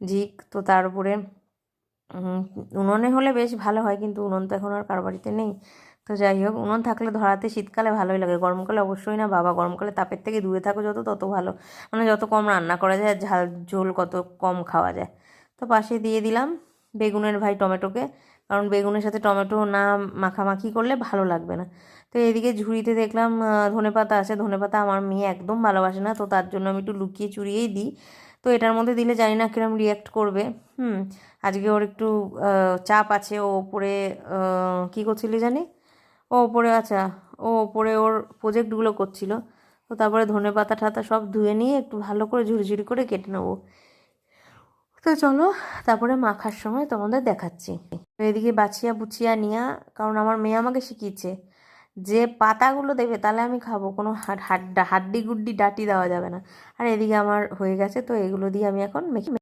ঝিক, তো তার উপরে উনুনে হলে বেশ ভালো হয়, কিন্তু উনুন তো এখন আর কার বাড়িতে নেই। তো যাই হোক, উনুন থাকলে ধরাতে শীতকালে ভালোই লাগে, গরমকালে অবশ্যই না বাবা, গরমকালে তাপের থেকে দূরে থাকো যত তত ভালো, মানে যত কম রান্না করা যায়, ঝাল ঝোল কত কম খাওয়া যায়। তো পাশে দিয়ে দিলাম বেগুনের ভাই টমেটোকে, কারণ বেগুনের সাথে টমেটো না মাখামাখি করলে ভালো লাগবে না। তো এদিকে ঝুড়িতে দেখলাম ধনেপাতা আছে, ধনেপাতা আমার মেয়ে একদম ভালোবাসে না, তো তার জন্য আমি একটু লুকিয়ে চুরিয়েই দিই। তো এটার মধ্যে দিলে জানি না কিরম রিয়াক্ট করবে। আজকে ওর একটু চাপ আছে, ও ওপরে কী করছিলি জানি, ও ওপরে, আচ্ছা, ও ওপরে ওর প্রজেক্টগুলো করছিল। তো তারপরে ধনেপাতা ঠাতা সব ধুয়ে নিয়ে একটু ভালো করে ঝুড়ি ঝুড়ি করে কেটে নেবো। তো চলো তারপরে মাখার সময় তোমাদের দেখাচ্ছি। তো এদিকে বাছিয়া বুছিয়া নিয়া, কারণ আমার মেয়ে আমাকে শিখিয়েছে যে পাতাগুলো দেবে তাহলে আমি খাবো, কোনো হাড্ডি গুড্ডি ডাটি দেওয়া যাবে না। আর এদিকে আমার হয়ে গেছে, তো এগুলো দিয়ে আমি এখন মেখে